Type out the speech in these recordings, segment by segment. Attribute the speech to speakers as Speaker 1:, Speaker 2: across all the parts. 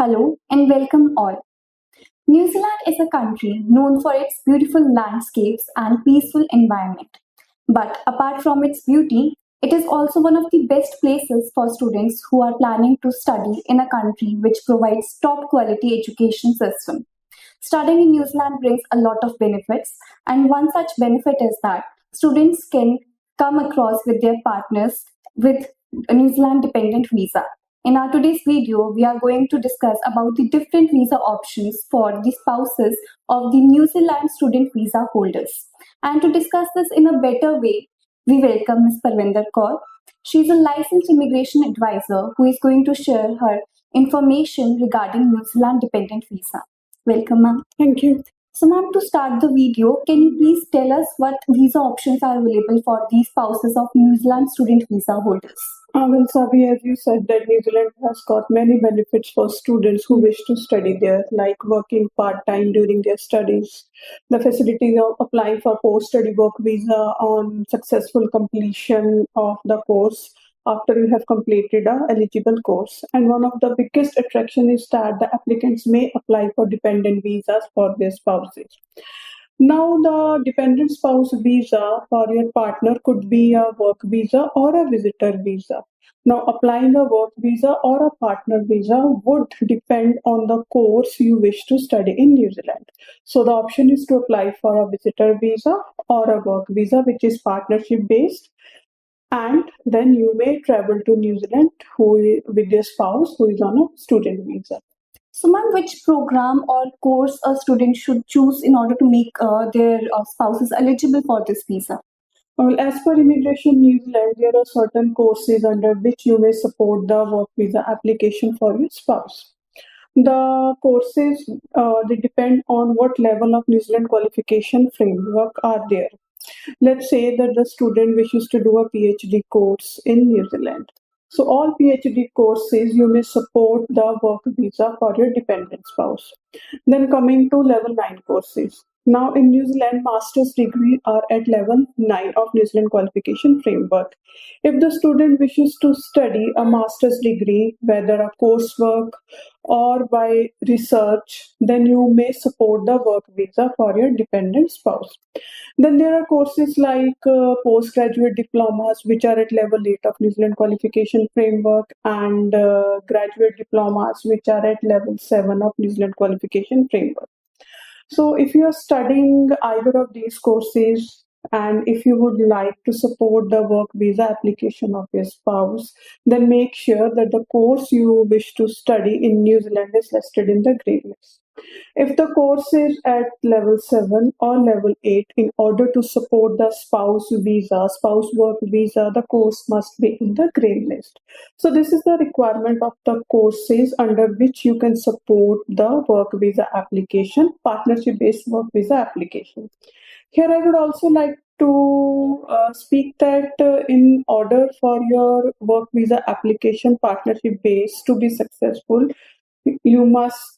Speaker 1: Hello and welcome all. New Zealand is a country known for its beautiful landscapes and peaceful environment. But apart from its beauty, it is also one of the best places for students who are planning to study in a country which provides top quality education system. Studying in New Zealand brings a lot of benefits, and one such benefit is that students can come across with their partners with a New Zealand dependent visa. In our today's video, we are going to discuss about the different visa options for the spouses of the New Zealand student visa holders. And to discuss this in a better way, we welcome Ms. Parvinder Kaur. She is a licensed immigration advisor who is going to share her information regarding New Zealand dependent visa. Welcome, ma'am.
Speaker 2: Thank you.
Speaker 1: So, ma'am, to start the video, can you please tell us what visa options are available for the spouses of New Zealand student visa holders?
Speaker 2: Well, Sabi, as you said, that New Zealand has got many benefits for students who wish to study there, like working part-time during their studies, the facilities of applying for post-study work visa on successful completion of the course after you have completed a eligible course. And one of the biggest attraction is that the applicants may apply for dependent visas for their spouses. Now, the dependent spouse visa for your partner could be a work visa or a visitor visa. Now, applying a work visa or a partner visa would depend on the course you wish to study in New Zealand. So, the option is to apply for a visitor visa or a work visa, which is partnership based. And then you may travel to New Zealand with your spouse who is on a student visa.
Speaker 1: So, ma'am, which program or course a student should choose in order to make their spouses eligible for this visa?
Speaker 2: Well, as per Immigration New Zealand, there are certain courses under which you may support the work visa application for your spouse. The courses they depend on what level of New Zealand qualification framework are there. Let's say that the student wishes to do a PhD course in New Zealand. So all PhD courses you may support the work visa for your dependent spouse. Then coming to level 9 courses. Now in New Zealand, master's degree are at level 9 of New Zealand qualification framework. If the student wishes to study a master's degree, whether a coursework or by research, then you may support the work visa for your dependent spouse. Then there are courses like postgraduate diplomas, which are at level 8 of New Zealand qualification framework, and graduate diplomas, which are at level 7 of New Zealand qualification framework. So if you are studying either of these courses, and if you would like to support the work visa application of your spouse, then make sure that the course you wish to study in New Zealand is listed in the grade list. If the course is at level 7 or level 8, in order to support the spouse work visa, the course must be in the grade list. So this is the requirement of the courses under which you can support the work visa application, partnership-based work visa application. Here I would also like to speak that in order for your work visa application partnership base to be successful, you must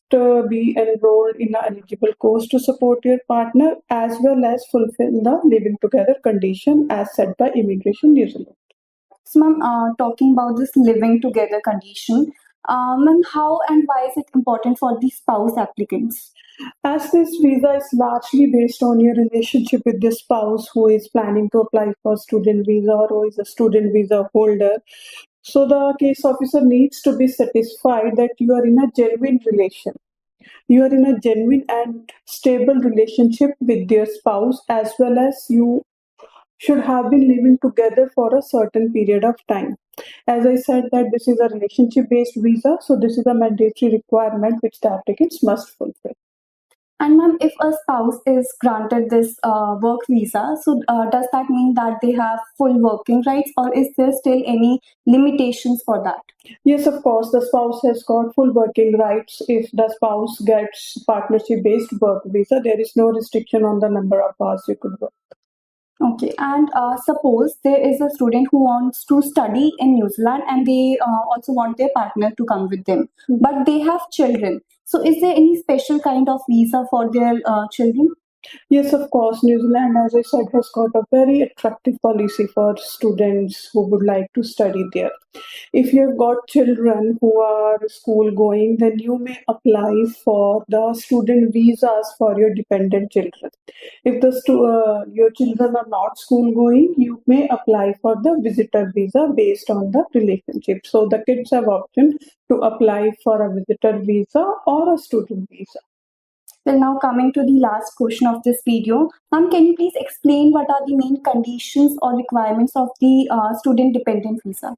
Speaker 2: be enrolled in an eligible course to support your partner as well as fulfill the living together condition as set by Immigration New Zealand.
Speaker 1: So, ma'am, talking about this living together condition, ma'am, how and why is it important for the spouse applicants?
Speaker 2: As this visa is largely based on your relationship with the spouse who is planning to apply for student visa or who is a student visa holder, so the case officer needs to be satisfied that you are in a genuine relation. You are in a genuine and stable relationship with your spouse, as well as you should have been living together for a certain period of time. As I said that this is a relationship-based visa, so this is a mandatory requirement which the applicants must fulfill.
Speaker 1: And ma'am, if a spouse is granted this work visa, so does that mean that they have full working rights, or is there still any limitations for that?
Speaker 2: Yes, of course, the spouse has got full working rights. If the spouse gets partnership-based work visa, there is no restriction on the number of hours you could work.
Speaker 1: Okay, and suppose there is a student who wants to study in New Zealand and they also want their partner to come with them, but they have children. So, is there any special kind of visa for their children?
Speaker 2: Yes, of course. New Zealand, as I said, has got a very attractive policy for students who would like to study there. If you've got children who are school going, then you may apply for the student visas for your dependent children. If your children are not school going, you may apply for the visitor visa based on the relationship. So the kids have option to apply for a visitor visa or a student visa.
Speaker 1: Well, now coming to the last question of this video. Ma'am, can you please explain what are the main conditions or requirements of the student dependent visa?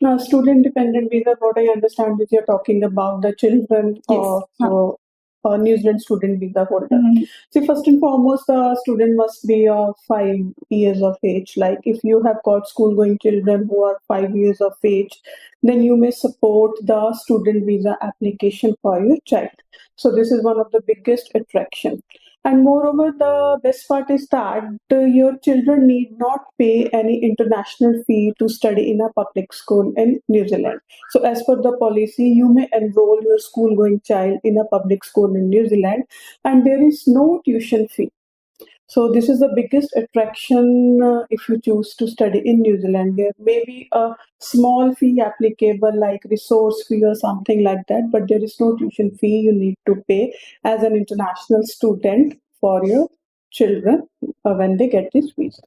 Speaker 2: Now, student dependent visa, what I understand is you're talking about the children
Speaker 1: Yes.
Speaker 2: of
Speaker 1: Huh.
Speaker 2: New Zealand student visa holder.
Speaker 1: Mhm.
Speaker 2: See, first and foremost, the student must be of 5 years of age. Like if you have got school going children who are 5 years of age, then you may support the student visa application for your child. So this is one of the biggest attraction. And moreover, the best part is that your children need not pay any international fee to study in a public school in New Zealand. So, as per the policy, you may enroll your school going child in a public school in New Zealand, and there is no tuition fee. So this is the biggest attraction if you choose to study in New Zealand. There may be a small fee applicable like resource fee or something like that, but there is no tuition fee you need to pay as an international student for your children when they get this visa.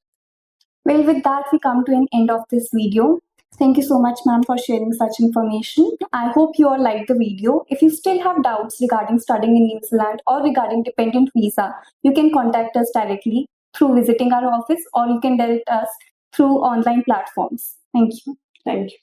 Speaker 1: Well, with that, we come to an end of this video. Thank you so much, ma'am, for sharing such information. I hope you all liked the video. If you still have doubts regarding studying in New Zealand or regarding dependent visa, you can contact us directly through visiting our office, or you can direct us through online platforms. Thank you.
Speaker 2: Thank you.